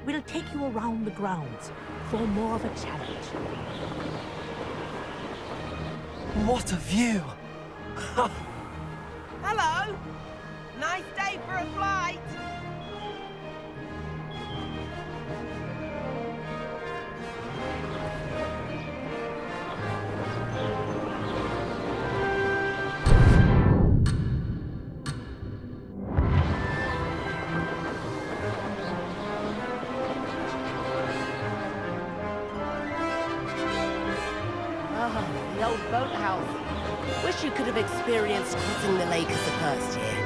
we'll take you around the grounds for more of a challenge. What a view! Hello! Nice day for a flight! Oh, the old boathouse. Wish you could have experienced crossing the lake as the first year.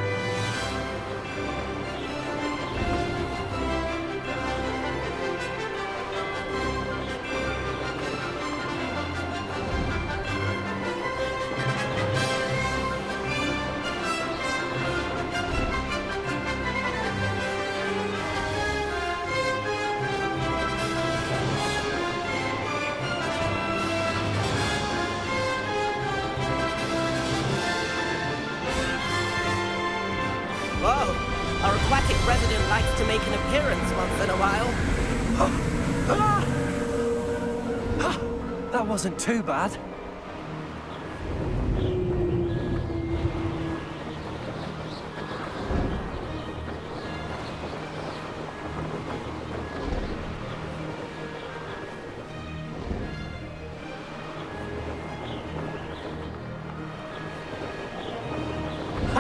Whoa! Our aquatic resident likes to make an appearance once in a while. That wasn't too bad.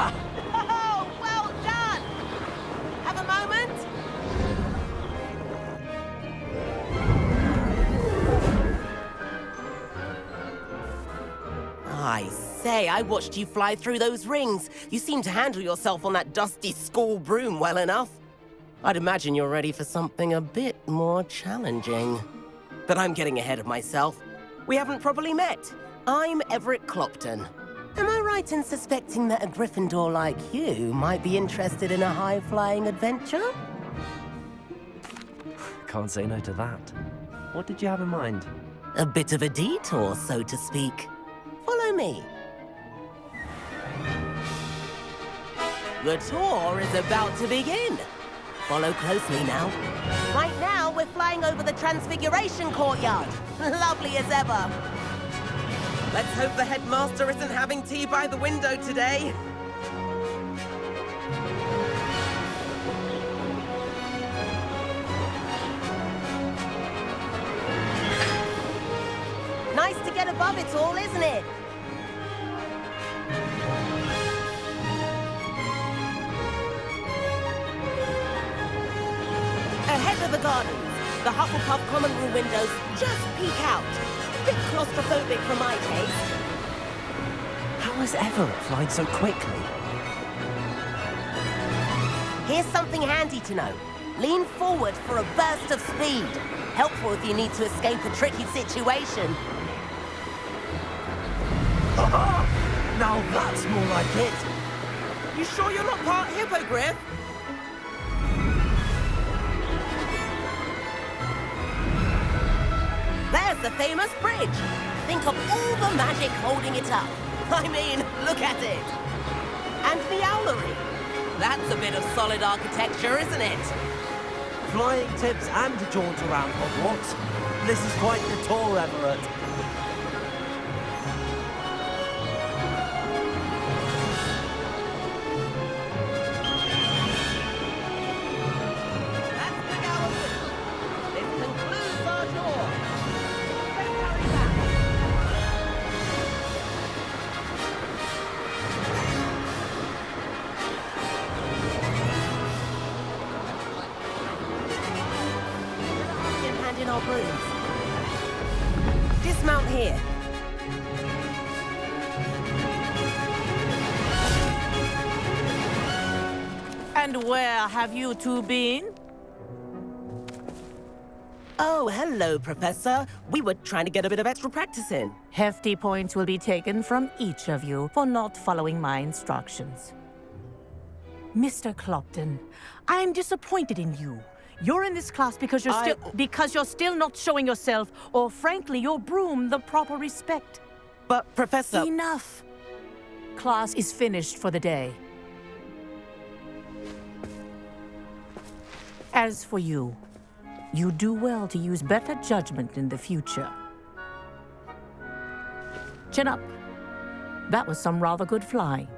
Oh, well done! Have a moment? I say, I watched you fly through those rings. You seem to handle yourself on that dusty school broom well enough. I'd imagine you're ready for something a bit more challenging. But I'm getting ahead of myself. We haven't properly met. I'm Everett Clopton. Am I right in suspecting that a Gryffindor like you might be interested in a high-flying adventure? Can't say no to that. What did you have in mind? A bit of a detour, so to speak. Follow me. The tour is about to begin. Follow closely now. Right now, we're flying over the Transfiguration Courtyard. Lovely as ever. Let's hope the headmaster isn't having tea by the window today. Nice to get above it all, isn't it? Ahead of the gardens, the Hufflepuff common room windows just peek out. Bit claustrophobic for my taste. How is Everett flying so quickly? Here's something handy to know. Lean forward for a burst of speed. Helpful if you need to escape a tricky situation. Now that's more like it. You sure you're not part hippogriff? There's the famous bridge. Think of all the magic holding it up. I mean, look at it. And the owlery. That's a bit of solid architecture, isn't it? Flying tips and a jaunt around Hogwarts. This is quite the tour, Everett. That's the gallery. This concludes our tour. Let's hurry back. Hand in our brooms. Dismount here. And where have you two been? Oh, hello, Professor. We were trying to get a bit of extra practice in. Hefty points will be taken from each of you for not following my instructions. Mr. Clopton, I am disappointed in you. You're in this class because you're still not showing yourself, or frankly, your broom the proper respect. But, Professor... Enough. Class is finished for the day. As for you, You do well to use better judgment in the future. Chin up. That was some rather good flying.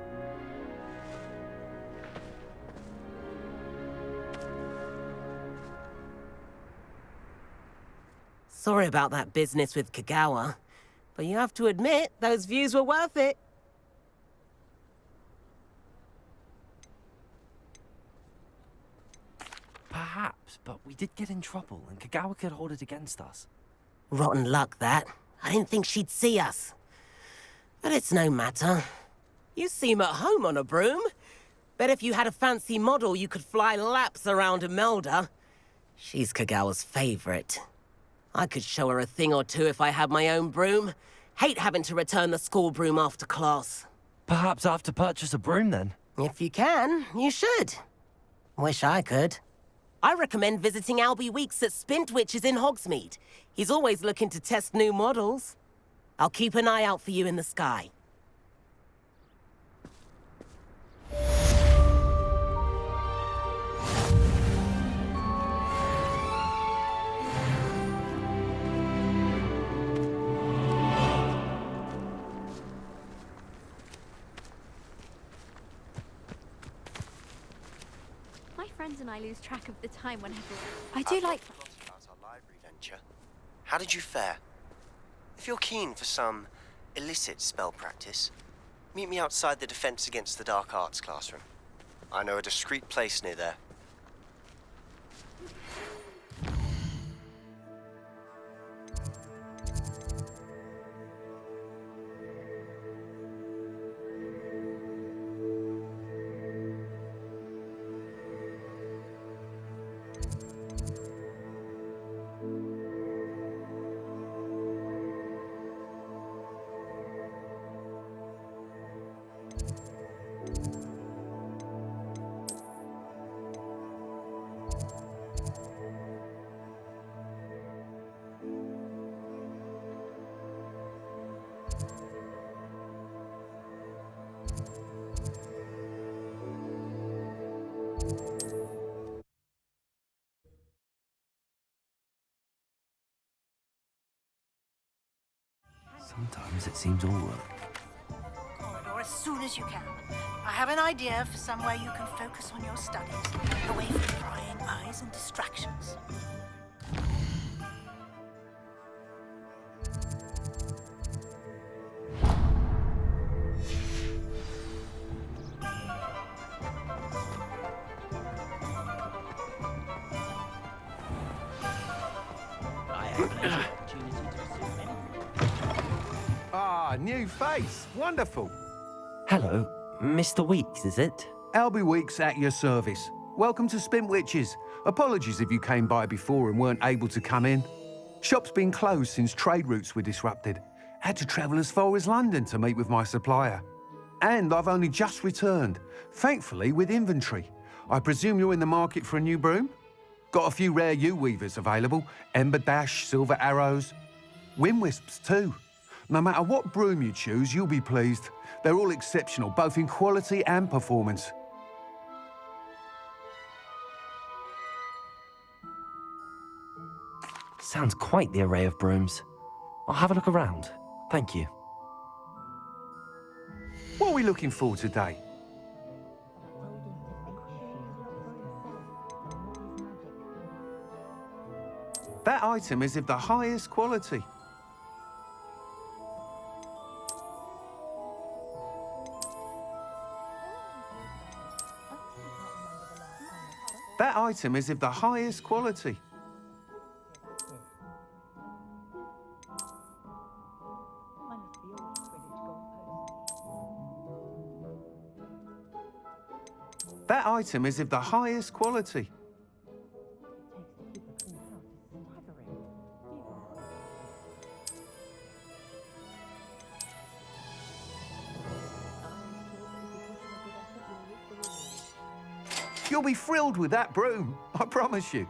Sorry about that business with Kagawa, but you have to admit, those views were worth it. Perhaps, but we did get in trouble, and Kagawa could hold it against us. Rotten luck, that. I didn't think she'd see us. But it's no matter. You seem at home on a broom. Bet if you had a fancy model, you could fly laps around Imelda. She's Kagawa's favorite. I could show her a thing or two if I had my own broom. Hate having to return the school broom after class. Perhaps I have to purchase a broom, then? If you can, you should. Wish I could. I recommend visiting Albie Weeks at Spintwitches in Hogsmeade. He's always looking to test new models. I'll keep an eye out for you in the sky. My friends and I lose track of the time whenever... I do like... About our library venture. How did you fare? If you're keen for some illicit spell practice, meet me outside the Defense Against the Dark Arts classroom. I know a discreet place near there. Sometimes it seems all right. Corridor as soon as you can. I have an idea for somewhere you can focus on your studies, away from prying eyes and distractions. Ah, new face. Wonderful. Hello, Mr. Weeks, is it? Albie Weeks at your service. Welcome to Spintwitches. Apologies if you came by before and weren't able to come in. Shop's been closed since trade routes were disrupted. Had to travel as far as London to meet with my supplier. And I've only just returned, thankfully with inventory. I presume you're in the market for a new broom? Got a few rare U-weavers available. Ember Dash, Silver Arrows. Wind Wisps too. No matter what broom you choose, you'll be pleased. They're all exceptional, both in quality and performance. Sounds quite the array of brooms. I'll have a look around. Thank you. What are we looking for today? That item is of the highest quality. That item is of the highest quality. That item is of the highest quality. You'll be thrilled with that broom, I promise you.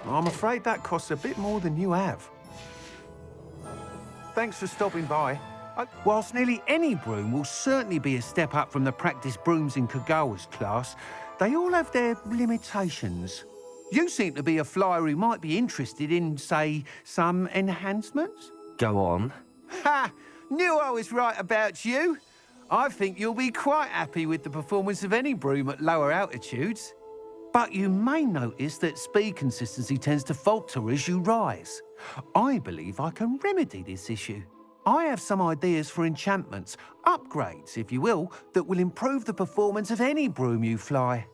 I'm afraid that costs a bit more than you have. Thanks for stopping by. Whilst nearly any broom will certainly be a step up from the practice brooms in Kagawa's class, they all have their limitations. You seem to be a flyer who might be interested in, say, some enhancements? Go on. Ha! Knew I was right about you. I think you'll be quite happy with the performance of any broom at lower altitudes. But you may notice that speed consistency tends to falter as you rise. I believe I can remedy this issue. I have some ideas for enchantments, upgrades, if you will, that will improve the performance of any broom you fly.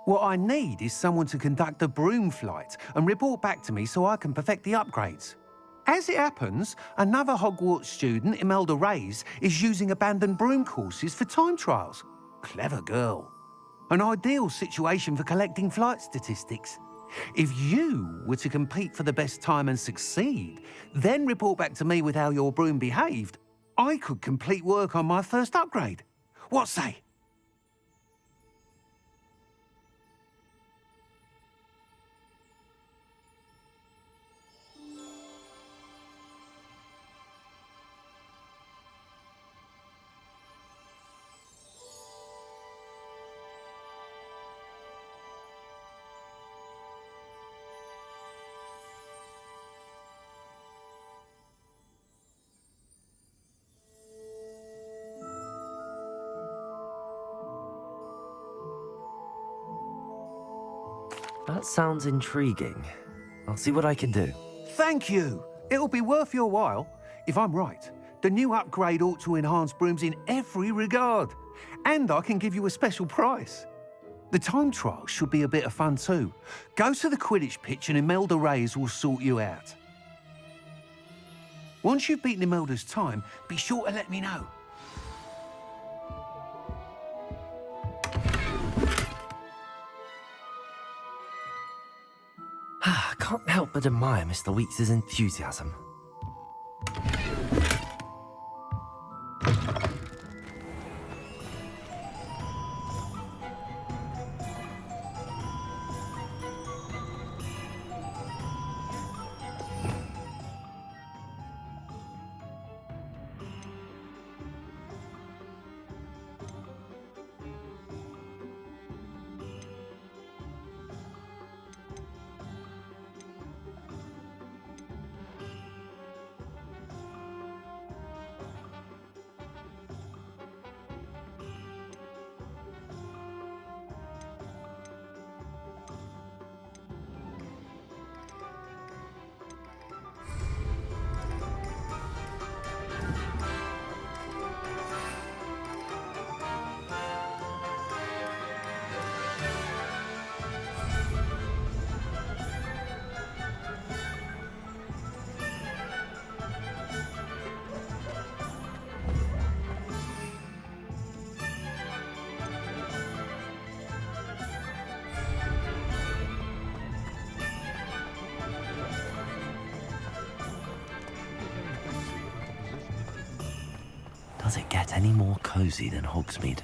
What I need is someone to conduct a broom flight and report back to me so I can perfect the upgrades. As it happens, another Hogwarts student, Imelda Reyes, is using abandoned broom courses for time trials. Clever girl. An ideal situation for collecting flight statistics. If you were to compete for the best time and succeed, then report back to me with how your broom behaved, I could complete work on my first upgrade. What say? That sounds intriguing. I'll see what I can do. Thank you. It'll be worth your while. If I'm right, the new upgrade ought to enhance brooms in every regard. And I can give you a special price. The time trial should be a bit of fun too. Go to the Quidditch pitch and Imelda Reyes will sort you out. Once you've beaten Imelda's time, be sure to let me know. I can't help but admire Mr. Weeks' enthusiasm. Does it get any more cozy than Hogsmeade?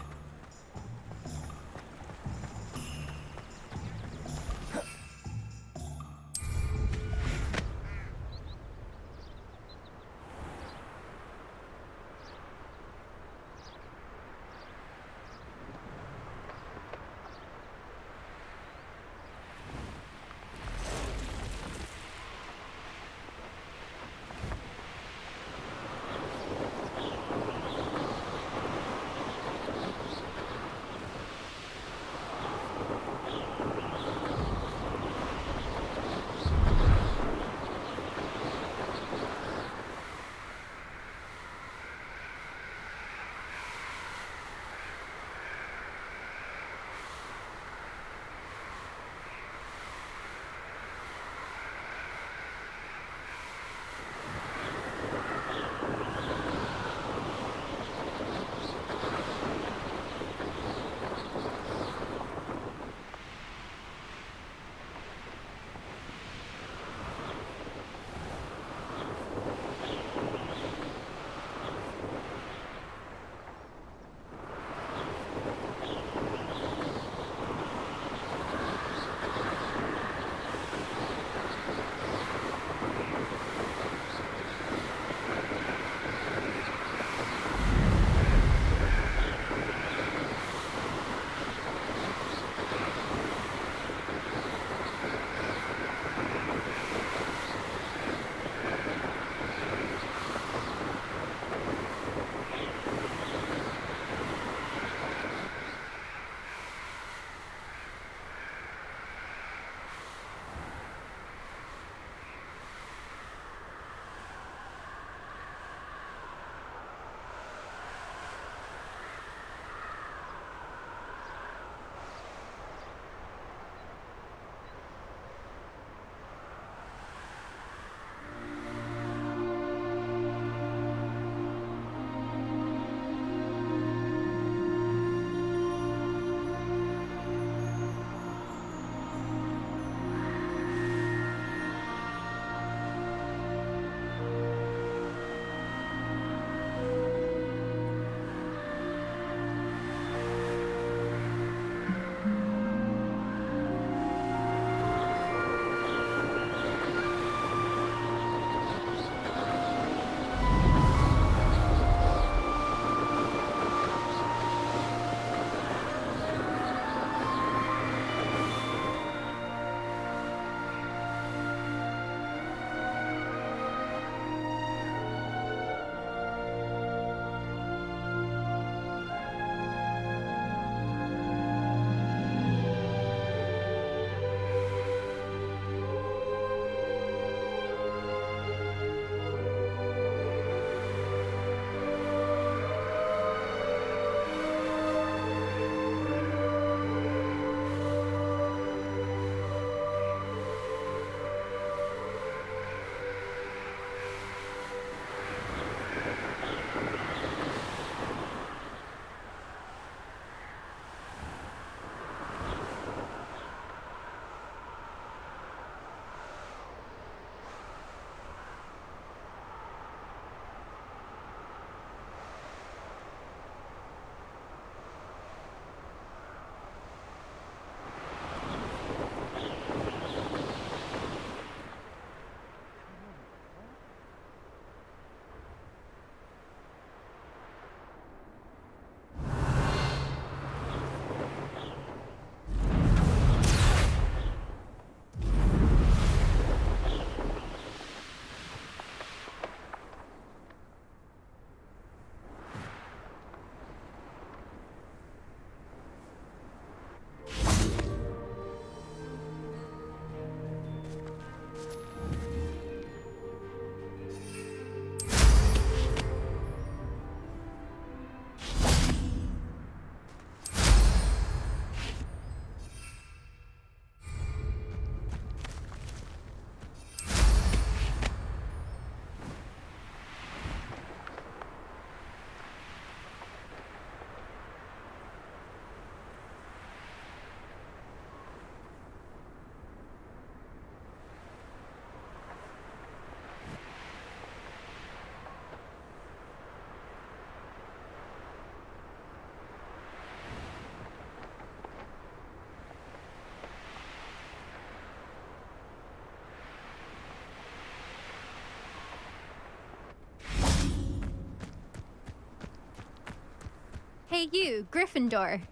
about you, Gryffindor?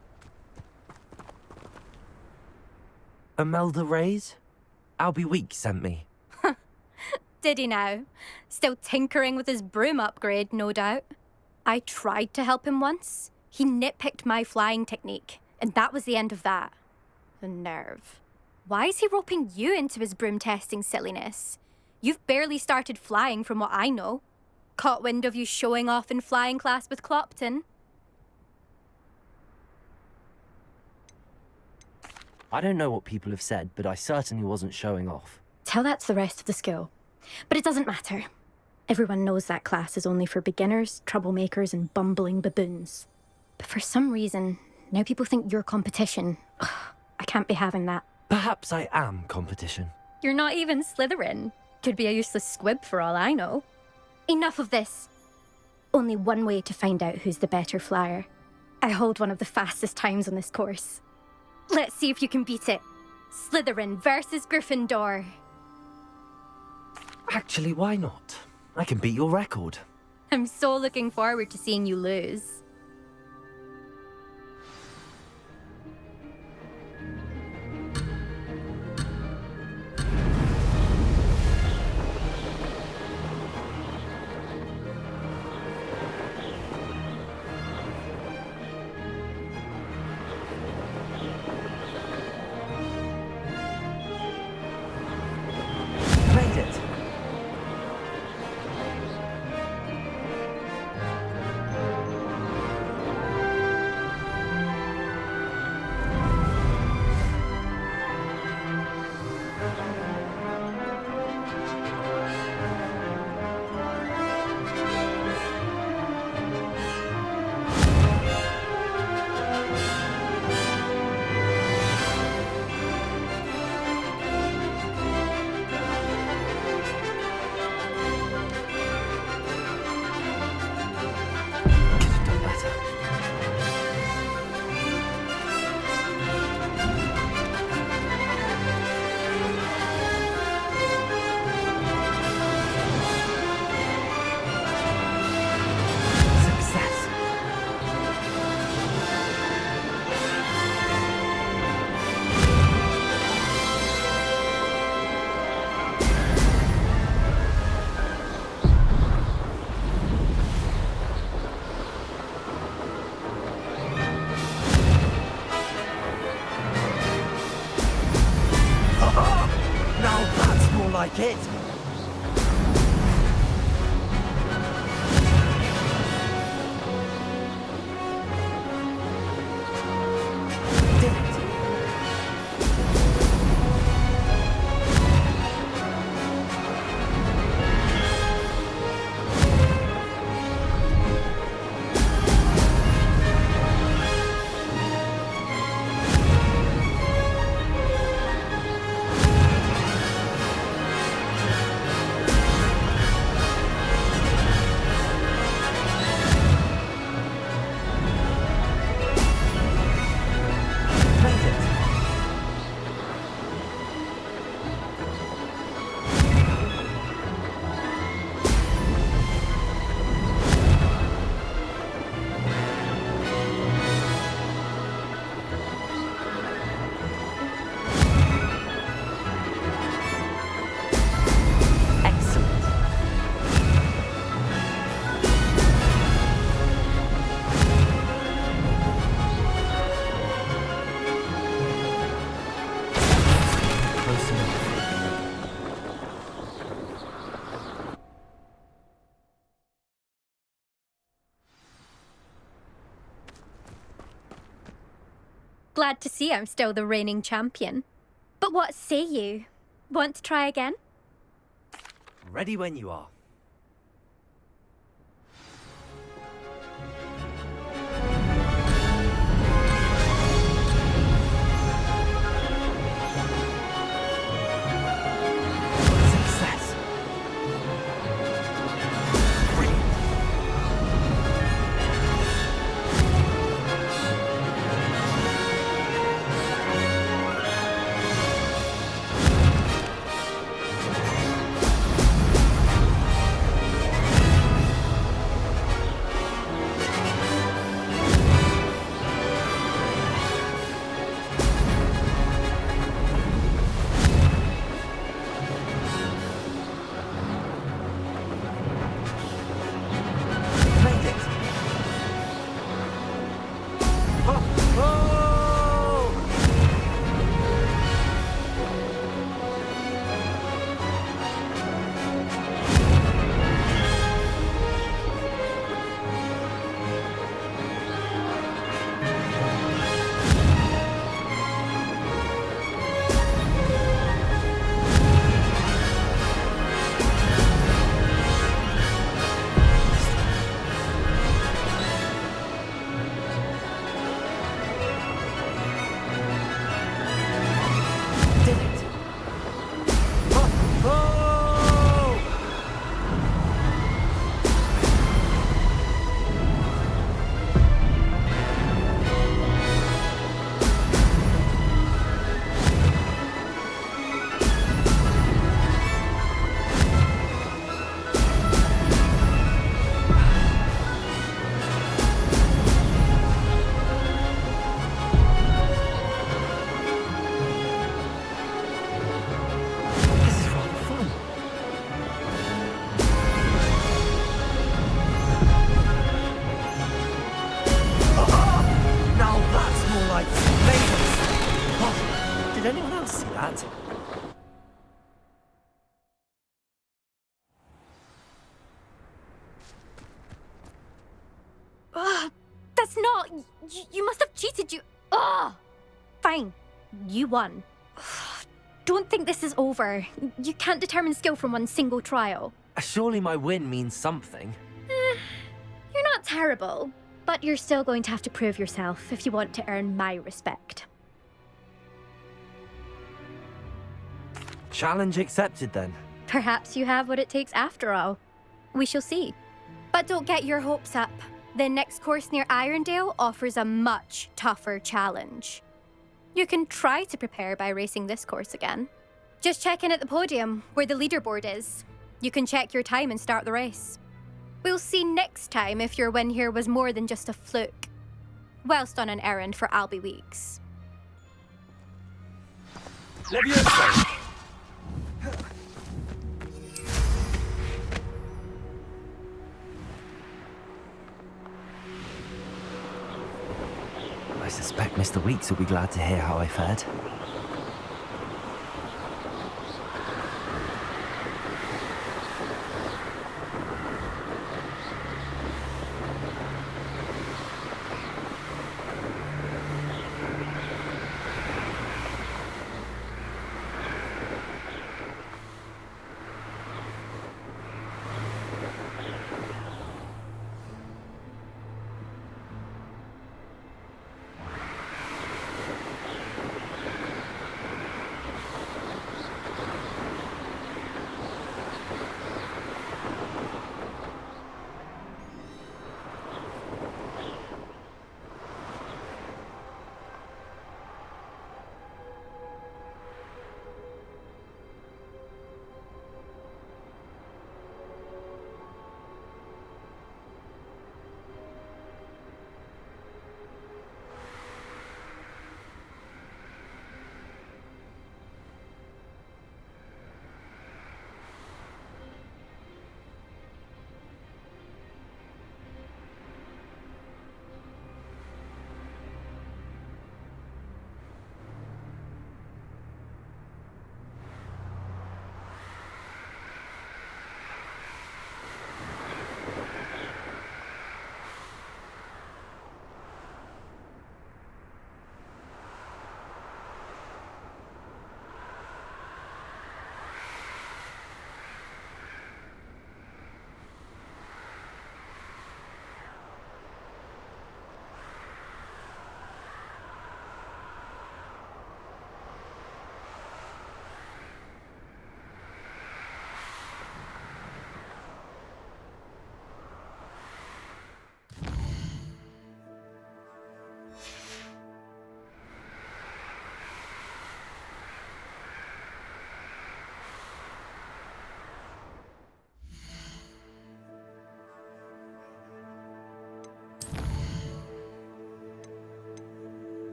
Imelda Reyes? Albie Week sent me. Did he now? Still tinkering with his broom upgrade, no doubt. I tried to help him once. He nitpicked my flying technique, and that was the end of that. The nerve. Why is he roping you into his broom testing silliness? You've barely started flying from what I know. Caught wind of you showing off in flying class with Clopton. I don't know what people have said, but I certainly wasn't showing off. Tell that to the rest of the school. But it doesn't matter. Everyone knows that class is only for beginners, troublemakers, and bumbling baboons. But for some reason, now people think you're competition. Ugh, I can't be having that. Perhaps I am competition. You're not even Slytherin. Could be a useless squib for all I know. Enough of this. Only one way to find out who's the better flyer. I hold one of the fastest times on this course. Let's see if you can beat it. Slytherin versus Gryffindor. Actually, why not? I can beat your record. I'm so looking forward to seeing you lose. Made it! Could have done better. Success! Now that's more like it! Did it! Made it! Excellent. Close enough. Glad to see I'm still the reigning champion. But what say you? Want to try again? Ready when you are. Success! Brilliant! Did anyone else see that? Ugh, that's not... You must have cheated, you... Ugh! Fine. You won. Don't think this is over. You can't determine skill from one single trial. Surely my win means something. You're not terrible, but you're still going to have to prove yourself if you want to earn my respect. Challenge accepted then. Perhaps you have what it takes after all. We shall see. But don't get your hopes up. The next course near Irondale offers a much tougher challenge. You can try to prepare by racing this course again. Just check in at the podium, where the leaderboard is. You can check your time and start the race. We'll see next time if your win here was more than just a fluke. Whilst on an errand for Albie Weeks. Levioso! I suspect Mr. Weeks will be glad to hear how I fared.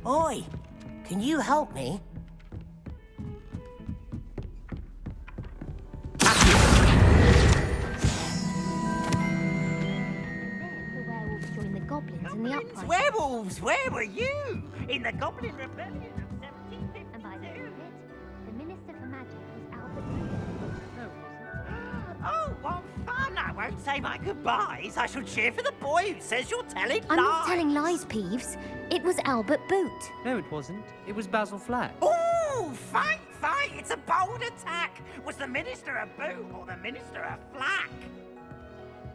Oi, can you help me? The werewolves joined the goblins in the uprising. Werewolves, where were you? In the Goblin Rebellion of 1752? And by the end of it, the Minister for Magic was Albert. Oh, what fun! I won't say my goodbyes. I shall cheer for the boy who says you're telling lies. I'm not telling lies, Peeves. It was Albert Boot. No, it wasn't. It was Basil Flack. Oh, fight! It's a bold attack. Was the Minister a boot or the Minister a flack?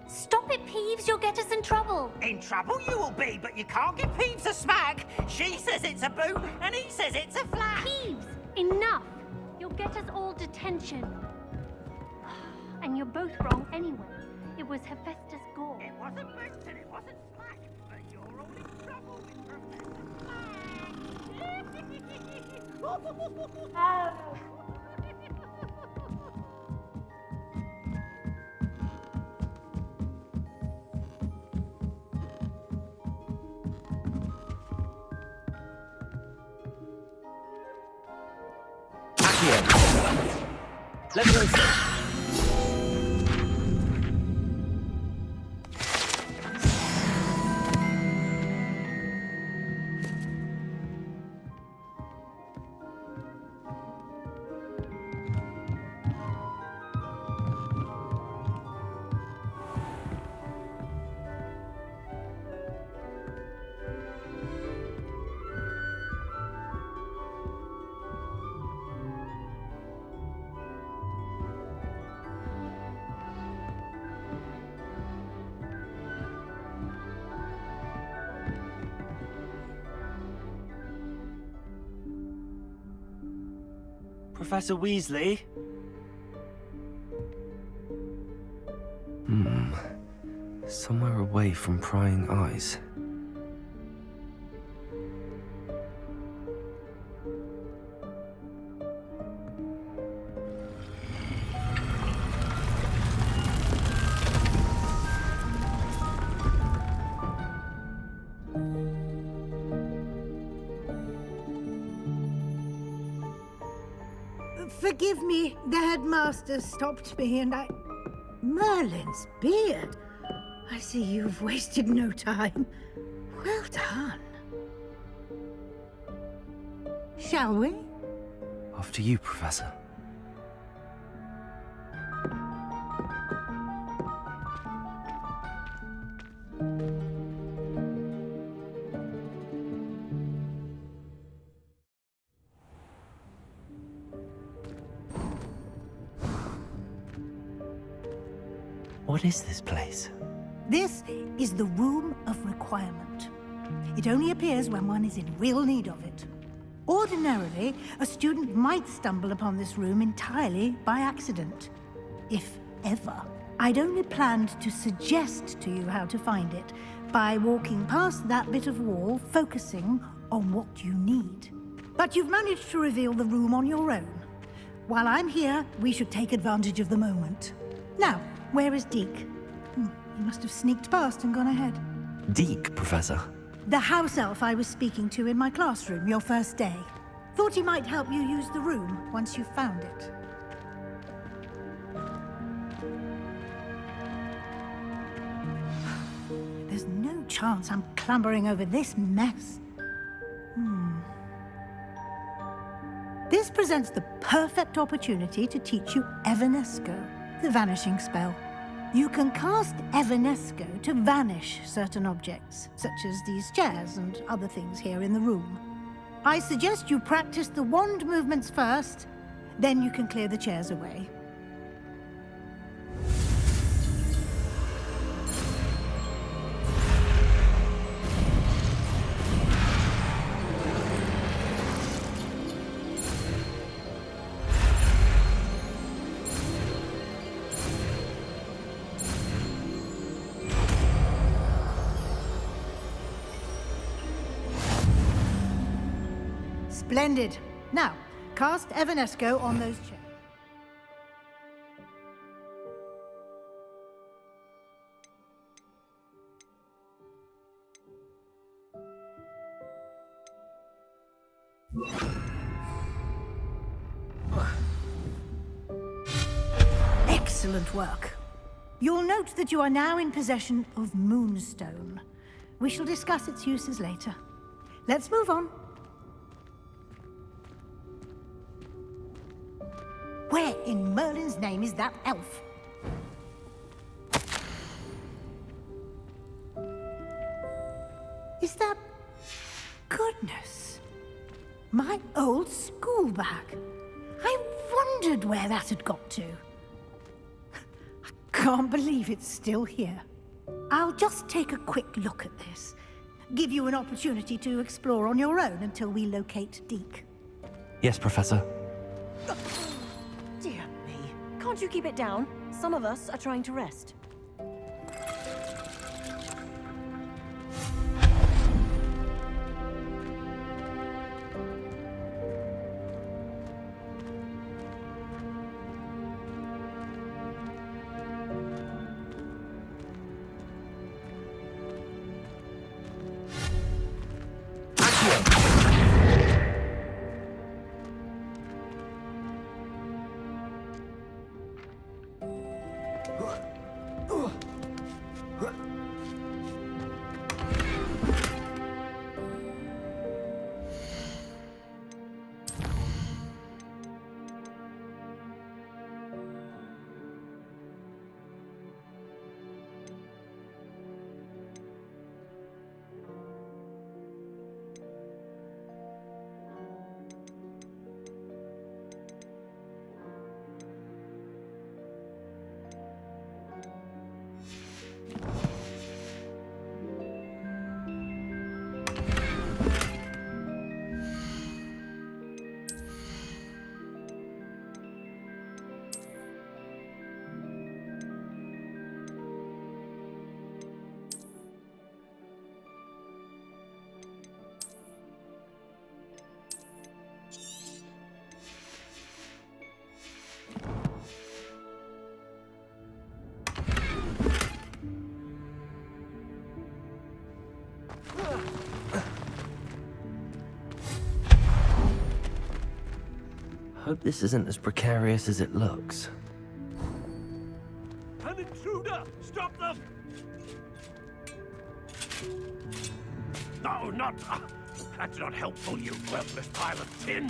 Stop it, Peeves. You'll get us in trouble. In trouble you will be, but you can't give Peeves a smack. She says it's a boot and he says it's a flack. Peeves, enough! You'll get us all detention. And you're both wrong anyway. It was Hephaestus Gore. It wasn't boot and it wasn't flack, but you're all in trouble with Professor Flack. Let's go. Professor Weasley? Somewhere away from prying eyes. Forgive me, the headmaster stopped me and I... Merlin's beard. I see you've wasted no time. Well done. Shall we? After you, Professor. What is this place? This is the Room of Requirement. It only appears when one is in real need of it. Ordinarily, a student might stumble upon this room entirely by accident, if ever. I'd only planned to suggest to you how to find it by walking past that bit of wall, focusing on what you need. But you've managed to reveal the room on your own. While I'm here, we should take advantage of the moment. Now, where is Deke? He must have sneaked past and gone ahead. Deke, Professor. The house elf I was speaking to in my classroom your first day. Thought he might help you use the room once you've found it. There's no chance I'm clambering over this mess. This presents the perfect opportunity to teach you Evanesco, the vanishing spell. You can cast Evanesco to vanish certain objects, such as these chairs and other things here in the room. I suggest you practice the wand movements first, then you can clear the chairs away. Splendid. Now, cast Evanesco on those chairs. Excellent work. You'll note that you are now in possession of Moonstone. We shall discuss its uses later. Let's move on. Where in Merlin's name is that elf? Is that... Goodness. My old school bag. I wondered where that had got to. I can't believe it's still here. I'll just take a quick look at this. Give you an opportunity to explore on your own until we locate Deke. Yes, Professor. Dear me. Can't you keep it down? Some of us are trying to rest. Hope this isn't as precarious as it looks. An intruder! Stop them! No, not... that's not helpful, you worthless pile of tin!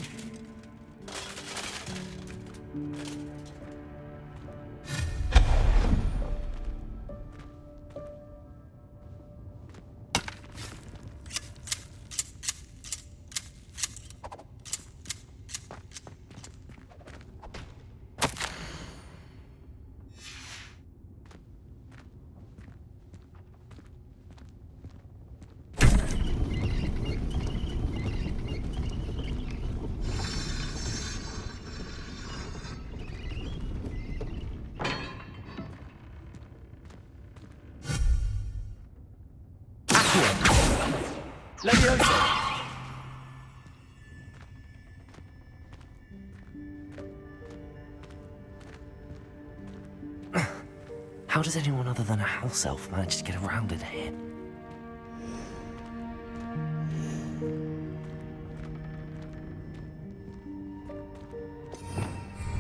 How does anyone other than a house elf manage to get around in here?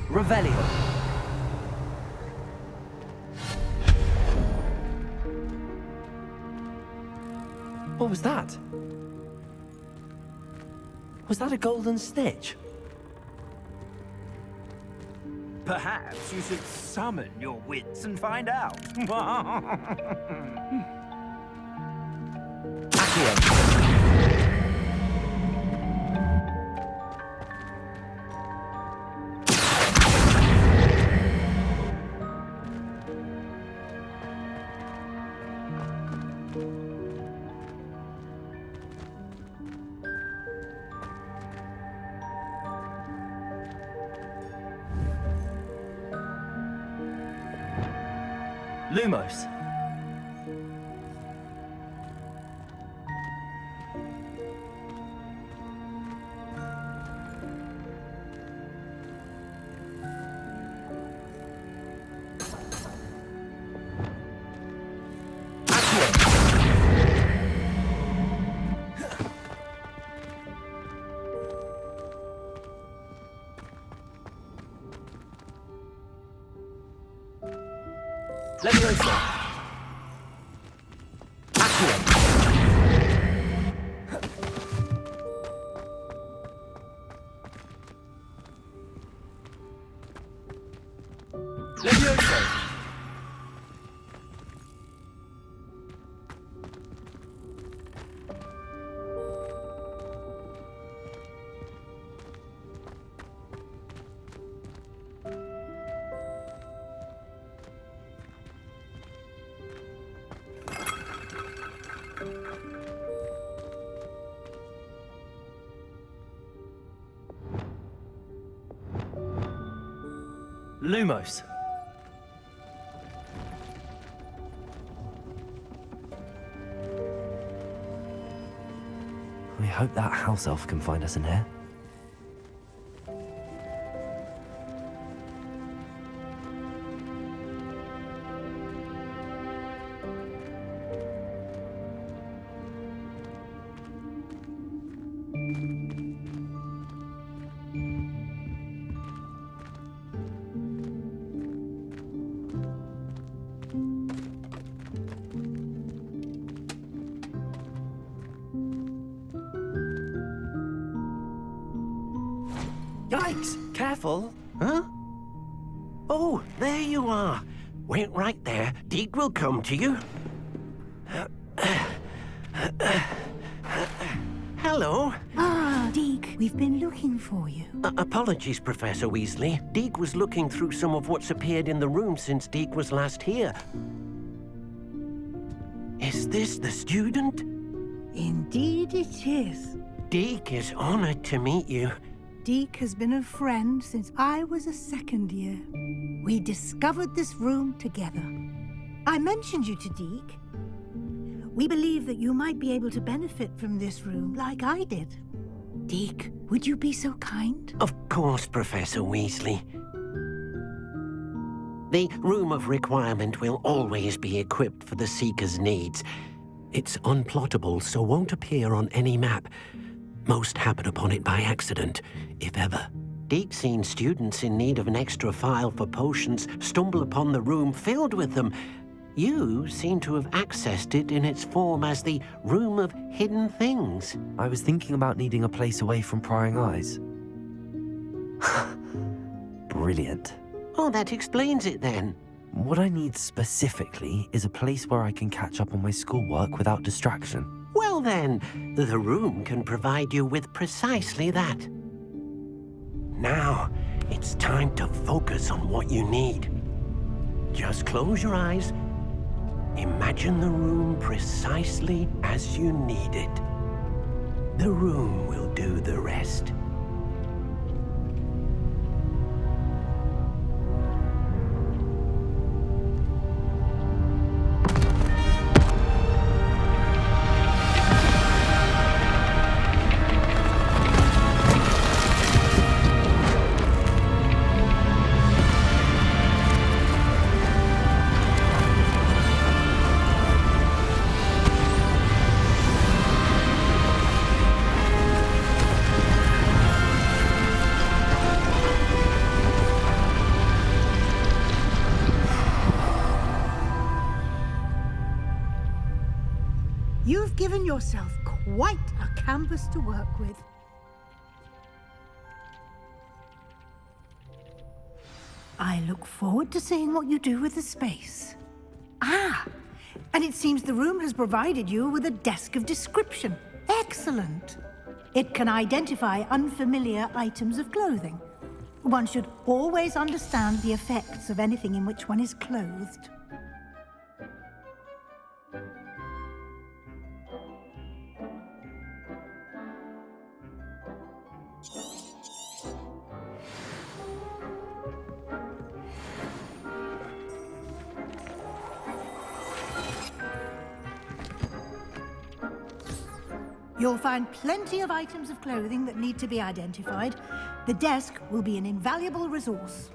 Revelio. What was that? Was that a golden stitch? Perhaps you should summon your wits and find out. Lumos. Leviosa. Accio. Leviosa. Lumos. We hope that house elf can find us in here. Yikes! Careful! Huh? Oh, there you are. Wait right there. Deke will come to you. Hello. Ah, Deke, we've been looking for you. Apologies, Professor Weasley. Deke was looking through some of what's appeared in the room since Deke was last here. Is this the student? Indeed it is. Deke is honored to meet you. Deke has been a friend since I was a second year. We discovered this room together. I mentioned you to Deke. We believe that you might be able to benefit from this room like I did. Deke, would you be so kind? Of course, Professor Weasley. The Room of Requirement will always be equipped for the Seeker's needs. It's unplottable, so won't appear on any map. Most happen upon it by accident, if ever. Deke's seen students in need of an extra file for potions stumble upon the room filled with them. You seem to have accessed it in its form as the Room of Hidden Things. I was thinking about needing a place away from prying eyes. Brilliant. Oh, that explains it then. What I need specifically is a place where I can catch up on my schoolwork without distraction. Well then, the room can provide you with precisely that. Now, it's time to focus on what you need. Just close your eyes. Imagine the room precisely as you need it. The room will do the rest. You've given yourself quite a canvas to work with. I look forward to seeing what you do with the space. Ah, and it seems the room has provided you with a desk of description. Excellent. It can identify unfamiliar items of clothing. One should always understand the effects of anything in which one is clothed. You'll find plenty of items of clothing that need to be identified. The desk will be an invaluable resource.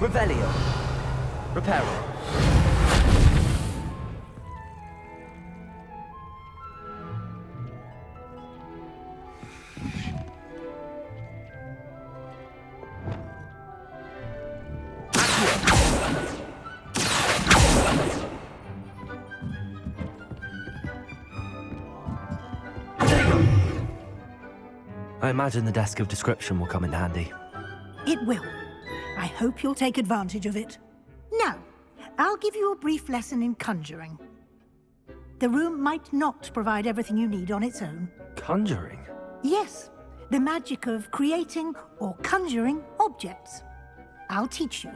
Revelio. Reparo. I imagine the desk of description will come in handy. It will. I hope you'll take advantage of it. Now, I'll give you a brief lesson in conjuring. The room might not provide everything you need on its own. Conjuring? Yes, the magic of creating or conjuring objects. I'll teach you.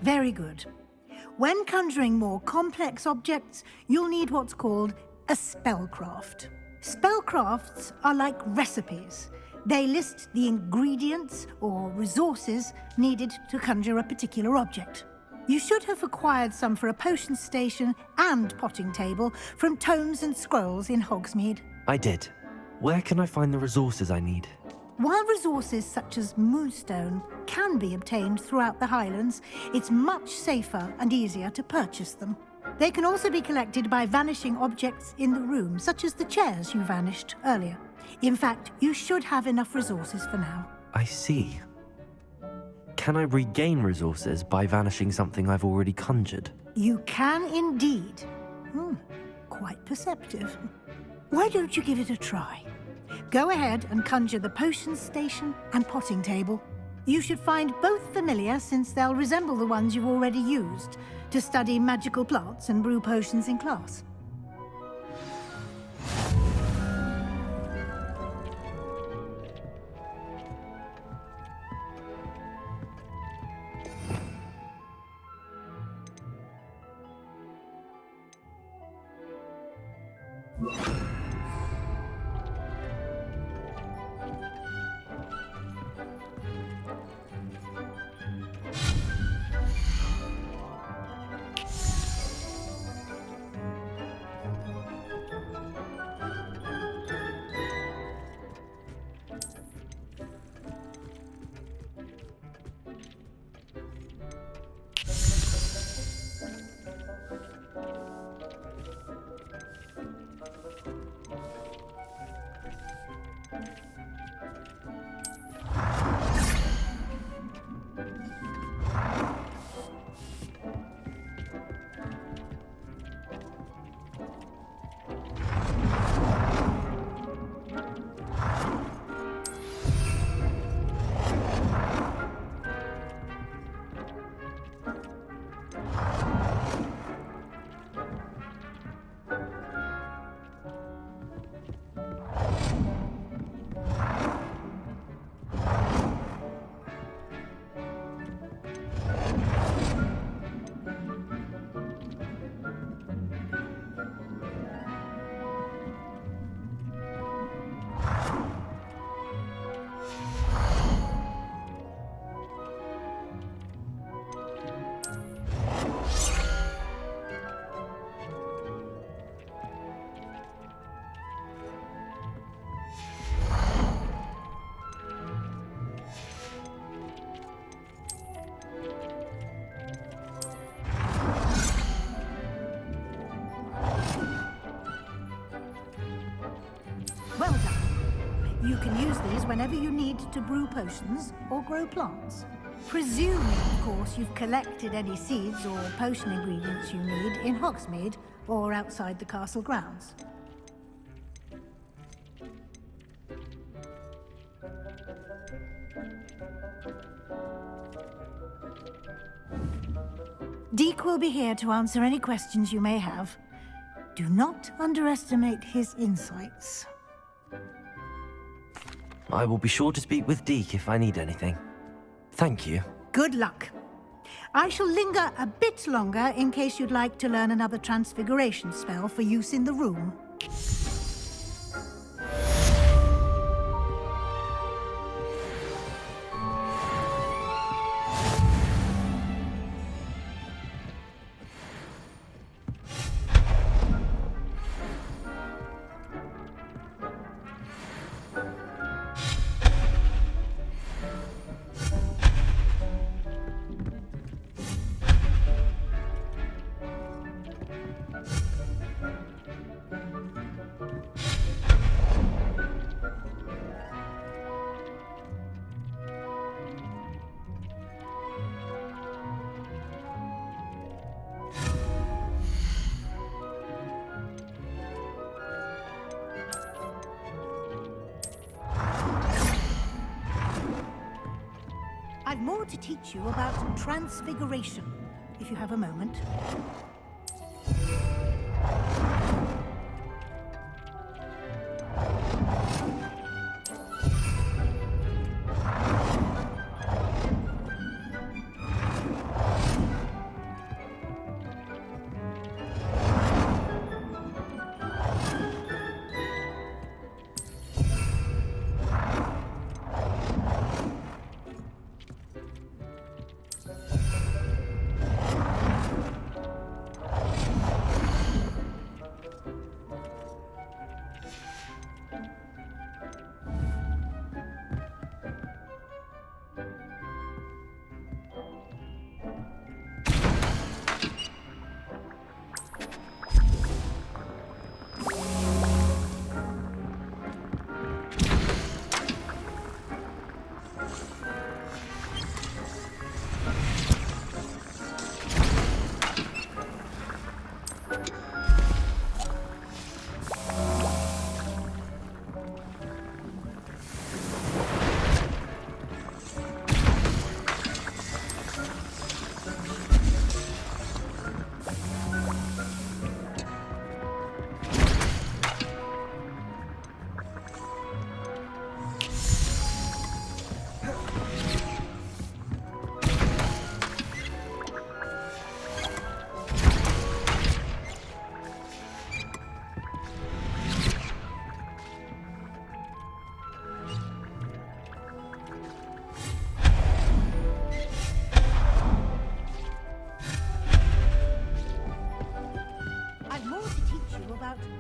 Very good. When conjuring more complex objects, you'll need what's called a spellcraft. Spellcrafts are like recipes. They list the ingredients or resources needed to conjure a particular object. You should have acquired some for a potion station and potting table from tomes and scrolls in Hogsmeade. I did. Where can I find the resources I need? While resources such as moonstone can be obtained throughout the Highlands, it's much safer and easier to purchase them. They can also be collected by vanishing objects in the room, such as the chairs you vanished earlier. In fact, you should have enough resources for now. I see. Can I regain resources by vanishing something I've already conjured? You can indeed. Quite perceptive. Why don't you give it a try? Go ahead and conjure the potion station and potting table. You should find both familiar, since they'll resemble the ones you've already used to study magical plants and brew potions in class. Well done. You can use these whenever you need to brew potions or grow plants. Presuming, of course, you've collected any seeds or potion ingredients you need in Hogsmeade or outside the castle grounds. Deke will be here to answer any questions you may have. Do not underestimate his insights. I will be sure to speak with Deke if I need anything. Thank you. Good luck. I shall linger a bit longer in case you'd like to learn another transfiguration spell for use in the room. I've more to teach you about transfiguration, if you have a moment.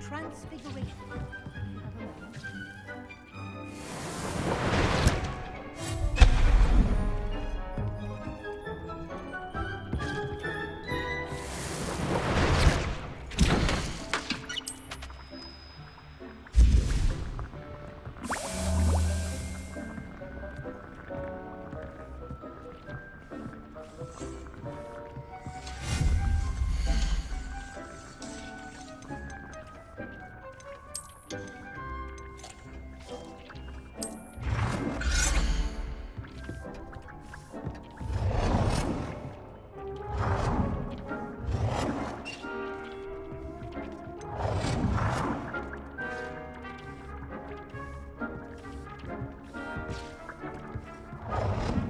Transfiguration.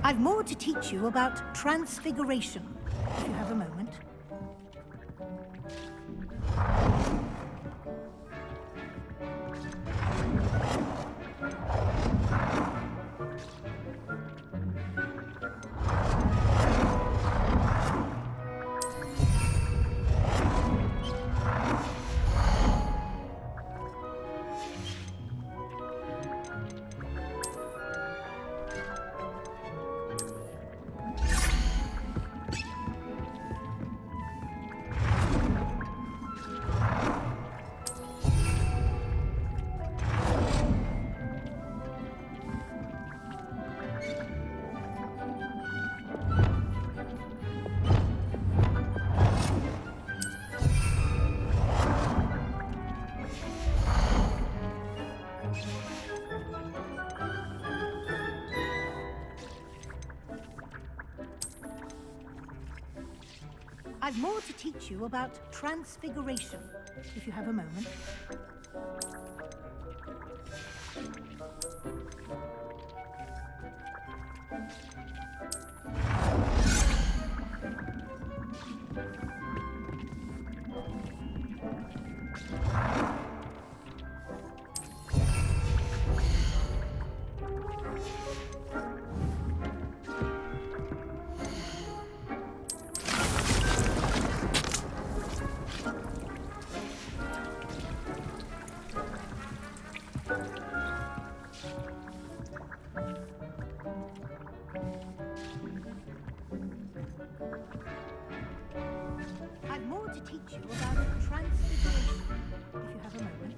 I've more to teach you about transfiguration, if you have a moment. I've more to teach you about transfiguration, if you have a moment. I've more to teach you about transfiguration, if you have a moment.